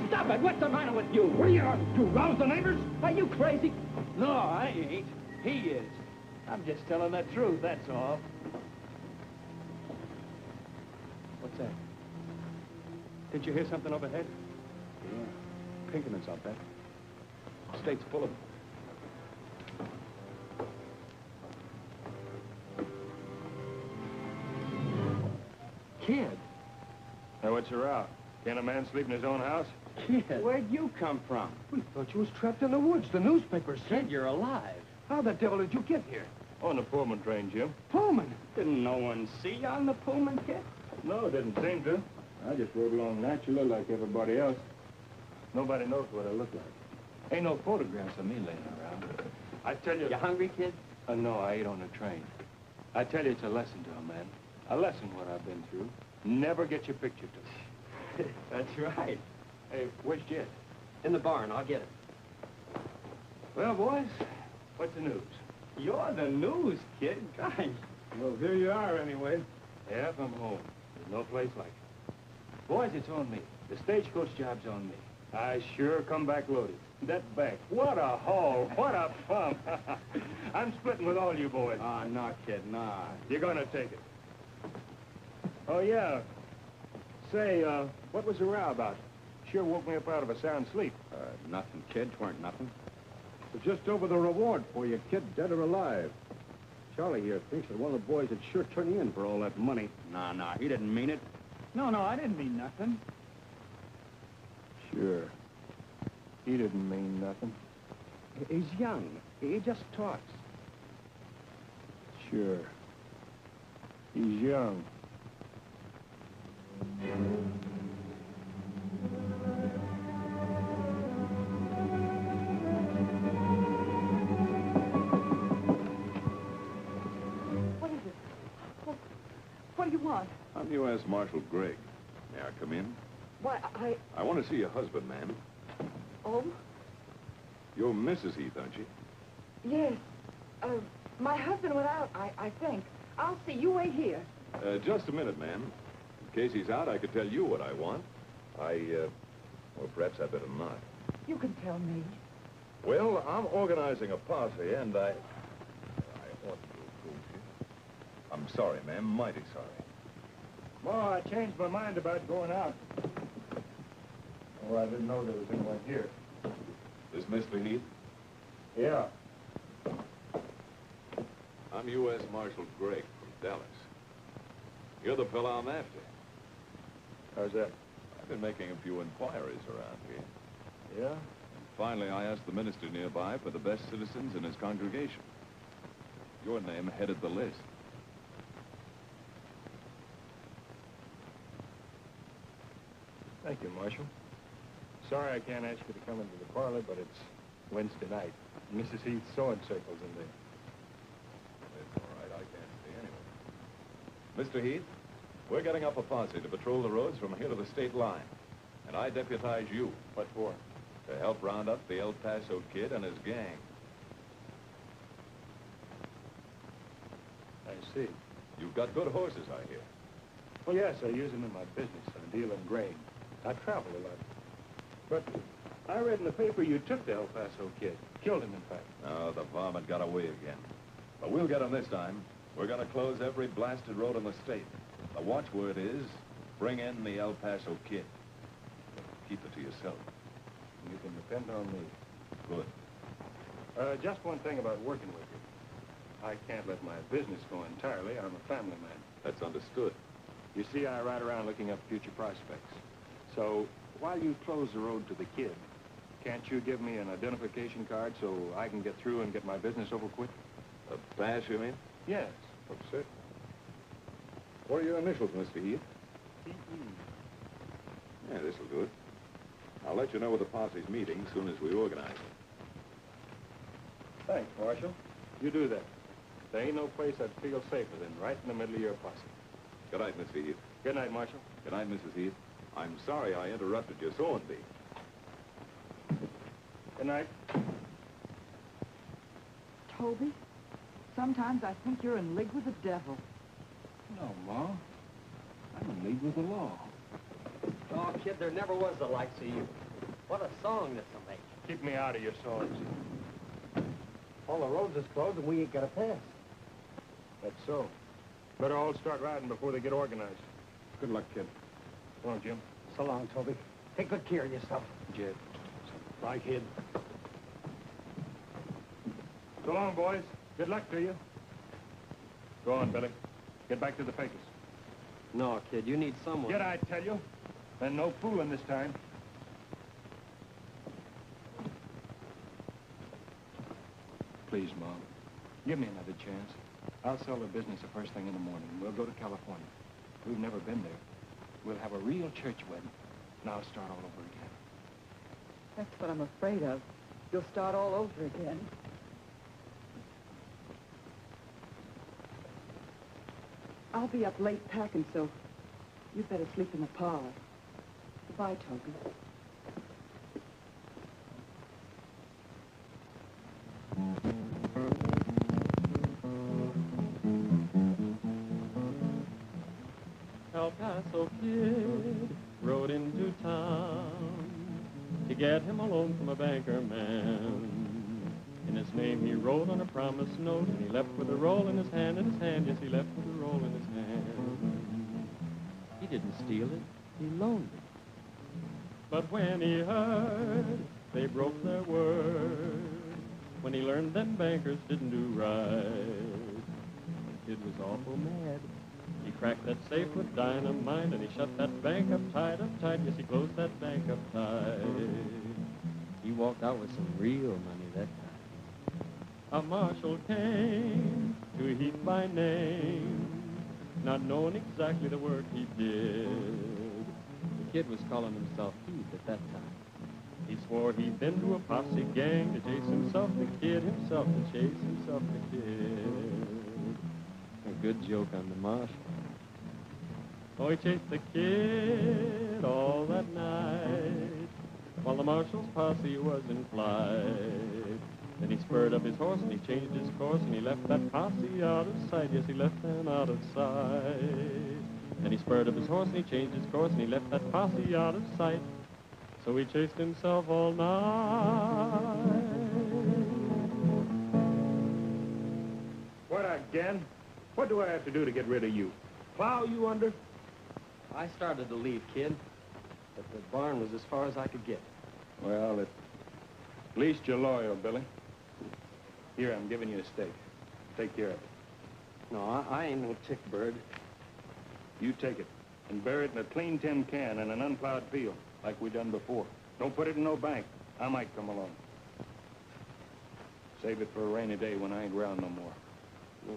stop it! What's the matter with you? What are you on? You rouse the neighbors? Are you crazy? No, I ain't. He is. I'm just telling the truth, that's all. What's that? Did you hear something overhead? Yeah. Pinkerton's out there. State's full of them. Kid. Hey, what's the row? Can a man sleep in his own house? Kid. Where'd you come from? We thought you was trapped in the woods. The newspapers said. Kid, you're alive. How the devil did you get here? On the Pullman train, Jim. Pullman? Didn't no one see you on the Pullman, kid? No, didn't seem to. I just rode along naturally like everybody else. Nobody knows what I look like. Ain't no photographs of me laying around. I tell you... You hungry, kid? No, I ate on the train. I tell you, it's a lesson to a man. A lesson what I've been through. Never get your picture took. That's right. Hey, where's Jed? In the barn. I'll get it. Well, boys, what's the news? You're the news, kid. Gosh. Well, here you are, anyway. Yeah, I'm home. There's no place like it. Boys, it's on me. The stagecoach job's on me. I sure come back loaded. That back. What a haul. What a pump. I'm splitting with all you boys. Oh, no, kid, no. You're gonna take it. Oh, yeah. Say, what was the row about? Sure woke me up out of a sound sleep. Nothing, kid. 'Tweren't nothing. We're just over the reward for you, kid, dead or alive. Charlie here thinks that one of the boys would sure turn you in for all that money. No, he didn't mean it. No, I didn't mean nothing. Sure. He didn't mean nothing. He's young. He just talks. Sure. He's young. What is it? What do you want? I'm U.S. Marshal Gregg. May I come in? Why, I want to see your husband, ma'am. Oh? You're Mrs. Heath, aren't you? Yes. My husband went out, I think. I'll see. You wait here. Just a minute, ma'am. In case he's out, I could tell you what I want. Well, perhaps I better not. You can tell me. Well, I'm organizing a posse, and I ought to approach you. I'm sorry, ma'am. Mighty sorry. Ma, I changed my mind about going out. Oh, I didn't know there was anyone here. This Mr. Heath? Yeah. I'm U.S. Marshal Gregg from Dallas. You're the fellow I'm after. How's that? I've been making a few inquiries around here. Yeah? Finally, I asked the minister nearby for the best citizens in his congregation. Your name headed the list. Thank you, Marshal. Sorry I can't ask you to come into the parlor, but it's Wednesday night. Mrs. Heath's sewing circle's in there. It's all right. I can't see anyone. Mr. Heath, we're getting up a posse to patrol the roads from here to the state line. And I deputize you. What for? To help round up the El Paso Kid and his gang. I see. You've got good horses, I hear. Well, yes, I use them in my business. I deal in grain. I travel a lot. But I read in the paper you took the El Paso Kid. Killed him, in fact. No, the varmint got away again. But we'll get him this time. We're going to close every blasted road in the state. The watchword is, bring in the El Paso Kid. Keep it to yourself. You can depend on me. Good. Just one thing about working with you. I can't let my business go entirely. I'm a family man. That's understood. You see, I ride around looking up future prospects. So, while you close the road to the kid, can't you give me an identification card so I can get through and get my business over quick? A pass, you mean? Yes. What's it? What are your initials, Mr. Heath? Yeah, this'll do it. I'll let you know with the posse's meeting as soon as we organize it. Thanks, Marshal. You do that. There ain't no place I'd feel safer than right in the middle of your posse. Good night, Mr. Heath. Good night, Marshal. Good night, Mrs. Heath. I'm sorry I interrupted your sewing bee. Good night. Toby, sometimes I think you're in league with the devil. No, Ma. I'm in league with the law. Oh, kid, there never was the likes of you. What a song this'll make. Keep me out of your songs. All the roads is closed and we ain't got a pass. That's so. Better all start riding before they get organized. Good luck, kid. Come on, Jim. So long, Toby. Take good care of yourself. Jed. Bye, kid. So long, boys. Good luck to you. Go on, Billy. Get back to the papers. No, kid, you need someone. Get, I tell you. And no fooling this time. Please, Mom. Give me another chance. I'll sell the business the first thing in the morning. We'll go to California. We've never been there. We'll have a real church wedding. And I'll start all over again. That's what I'm afraid of. You'll start all over again. I'll be up late packing, so you'd better sleep in the parlor. Goodbye, Toby. El Paso Kid rode into town to get him a loan from a banker man. In his name he wrote on a promise note, and he left with a roll in his hand, yes, he left with a roll in his hand. He didn't steal it, he loaned it. But when he heard they broke their word, when he learned them bankers didn't do right, the kid was awful mad. He cracked that safe with dynamite, and he shut that bank up tight, yes, he closed that bank up tight. He walked out with some real money that time. A marshal came to Heath by name. not knowing exactly the work he did. The kid was calling himself Heath at that time. He swore he'd been to a posse gang to chase himself the kid, himself to chase himself the kid. A good joke on the marshal. So he chased the kid all that night, while the marshal's posse was in flight. Then he spurred up his horse and he changed his course and he left that posse out of sight. Yes, he left them out of sight. Then he spurred up his horse and he changed his course and he left that posse out of sight. So he chased himself all night. What again? What do I have to do to get rid of you? Plow you under? I started to leave, kid, but the barn was as far as I could get. Well, at least you're loyal, Billy. Here, I'm giving you a stake. Take care of it. No, I ain't no tick bird. You take it and bury it in a clean tin can in an unplowed field, like we done before. Don't put it in no bank. I might come along. Save it for a rainy day when I ain't around no more. No,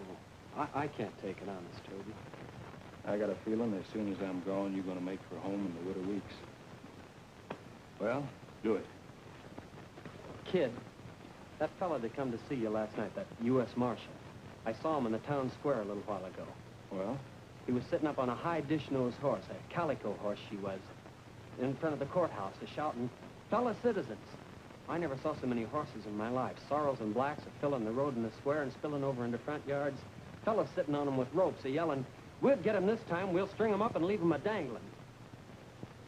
I can't take it honest, Toby. I got a feeling as soon as I'm gone, you're going to make for home in the Widow Weeks. Well, do it. Kid, that fella that come to see you last night, that U.S. Marshal, I saw him in the town square a little while ago. Well? He was sitting up on a high dish-nosed horse, a calico horse she was, in front of the courthouse, shouting, "Fellow citizens!" I never saw so many horses in my life. Sorrels and blacks filling the road in the square and spilling over into front yards. Fellas sitting on them with ropes, yelling, "We'll get him this time. We'll string him up and leave him a-dangling."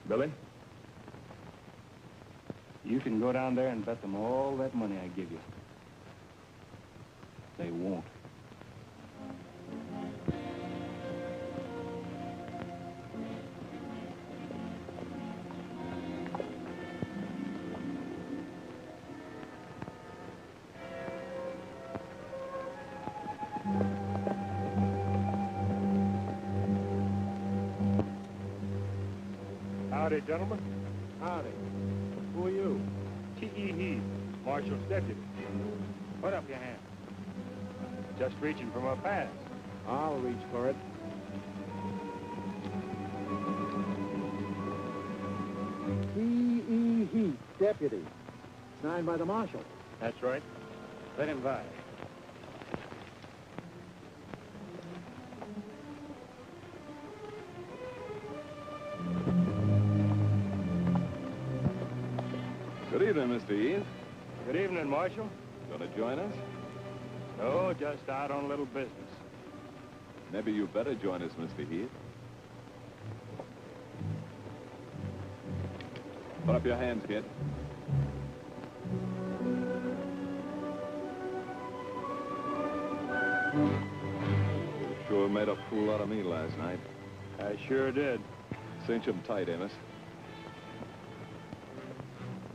Billy? You can go down there and bet them all that money I give you. They won't. Howdy, gentlemen. Howdy. Who are you? T.E. Heath, Marshal's deputy. Put up your hand. Just reaching for my pass. I'll reach for it. T.E. Heath, deputy. Signed by the marshal. That's right. Let him by. Good evening, Mr. Heath. Good evening, Marshal. Gonna join us? No, just out on a little business. Maybe you better join us, Mr. Heath. Put up your hands, kid. You sure made a fool out of me last night. I sure did. Cinch 'em tight, Amos.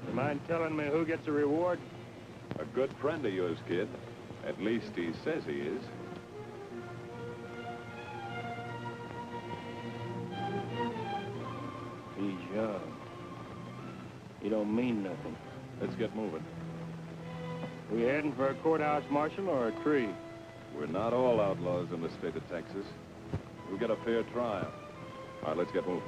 You mind telling me who gets the reward? A good friend of yours, kid. At least he says he is. He's young. He don't mean nothing. Let's get moving. We heading for a courthouse, Marshal, or a tree? We're not all outlaws in the state of Texas. We'll get a fair trial. All right, let's get moving.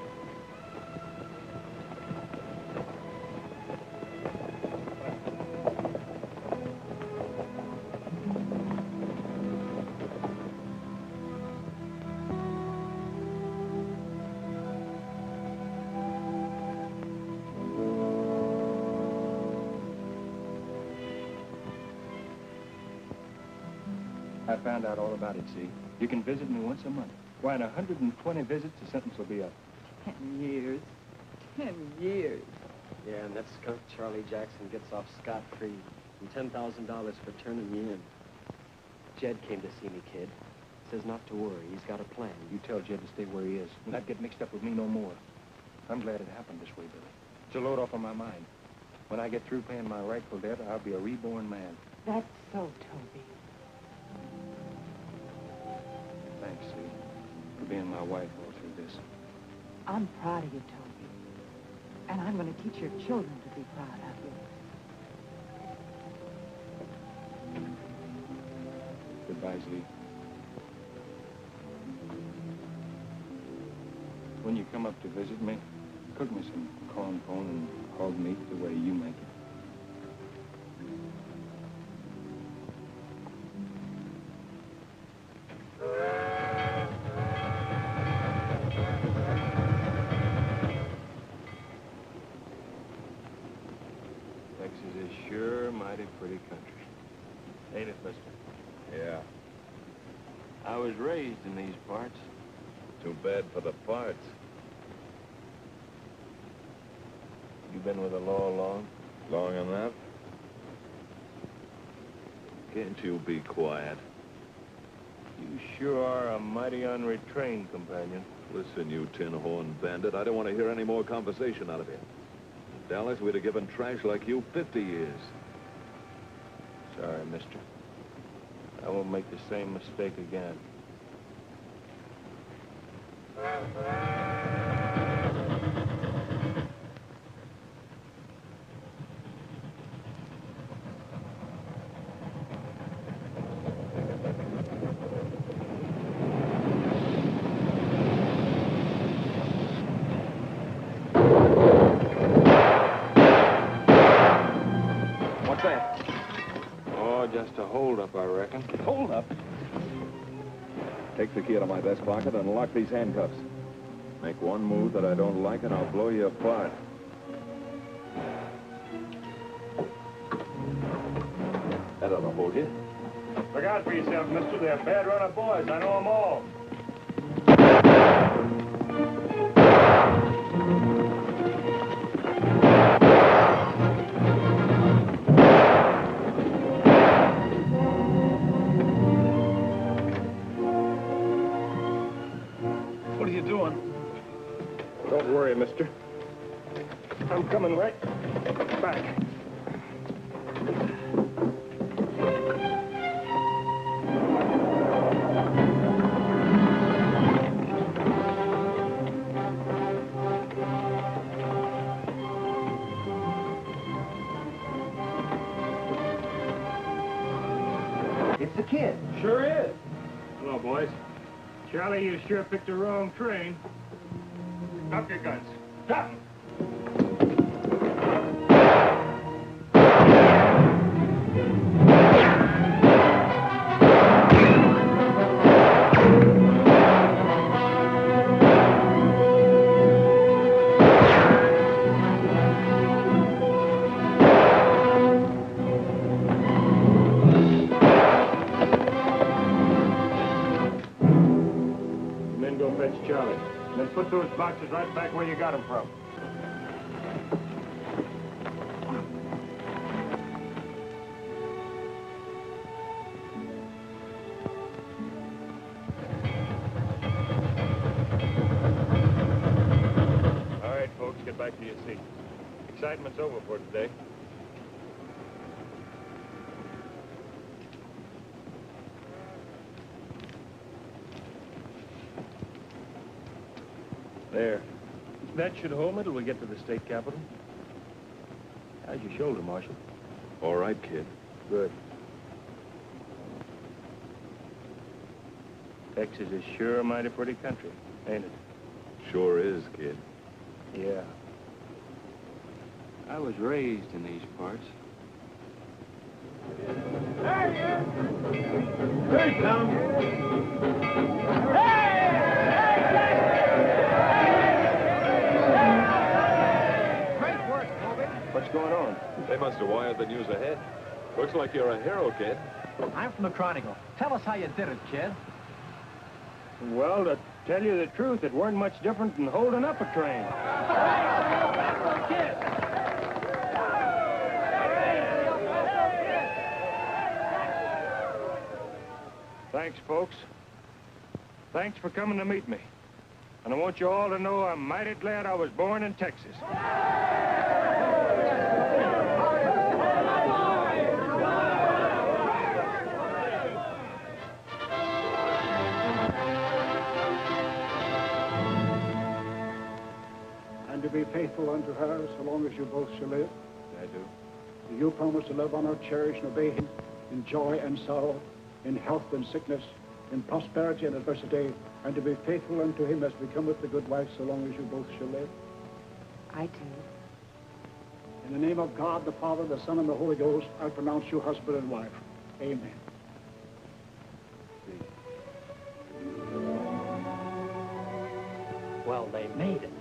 I found out all about it, see? You can visit me once a month. Why, in 120 visits, the sentence will be up. 10 years. 10 years. Yeah, and that skunk Charlie Jackson gets off scot-free. And $10,000 for turning me in. Jed came to see me, kid. Says not to worry. He's got a plan. You tell Jed to stay where he is. Not get mixed up with me no more. I'm glad it happened this way, Billy. It's a load off of my mind. When I get through paying my rightful debt, I'll be a reborn man. That's so, Toby. Thanks, Sue, for being my wife all through this. I'm proud of you, Toby. And I'm going to teach your children to be proud of you. Goodbye, Zee. When you come up to visit me, cook me some corn pone and hog meat the way you make it. Texas is sure a mighty pretty country. Ain't it, mister? Yeah. I was raised in these parts. Too bad for the parts. You been with the law long? Long enough? Can't you be quiet? You sure are a mighty unretrained companion. Listen, you tin-horn bandit, I don't want to hear any more conversation out of you. In Dallas, we'd have given trash like you 50 years. Sorry, mister. I won't make the same mistake again. What's that? Oh, just a hold-up, I reckon. Hold up. Take the key out of my vest pocket and lock these handcuffs. Make one move that I don't like and I'll blow you apart. That ought to hold you. Look out for yourself, mister. They're bad runner boys. I know them all. What are you doing? Don't worry, mister. I'm coming right back. It's the kid. Sure is. Hello, boys. Charlie, you sure picked the wrong train. Drop your guns. Drop 'em. Men go fetch Charlie. Then put those boxes right back where you got them from. All right, folks, get back to your seats. Excitement's over for today. There. That should hold me till we get to the state capitol. How's your shoulder, Marshal? All right, kid. Good. Texas is sure a mighty pretty country, ain't it? Sure is, kid. Yeah. I was raised in these parts. Here he comes. What's going on? They must have wired the news ahead. Looks like you're a hero, kid. I'm from the Chronicle. Tell us how you did it, kid. Well, to tell you the truth, it weren't much different than holding up a train. Thanks, folks. Thanks for coming to meet me. And I want you all to know I'm mighty glad I was born in Texas. And to be faithful unto her so long as you both shall live? I do. Do you promise to love, honor, cherish, and obey him in joy and sorrow, in health and sickness, in prosperity and adversity, and to be faithful unto him as becometh the good wife so long as you both shall live? I do. In the name of God, the Father, the Son, and the Holy Ghost, I pronounce you husband and wife. Amen. Well, they made it.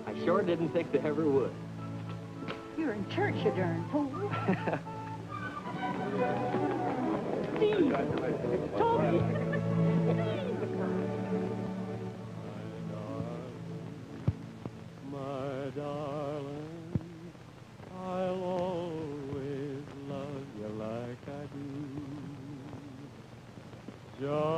I sure didn't think they ever would. You're in church, you darn fool. Steve! Toby! My darling, I'll always love you like I do. Just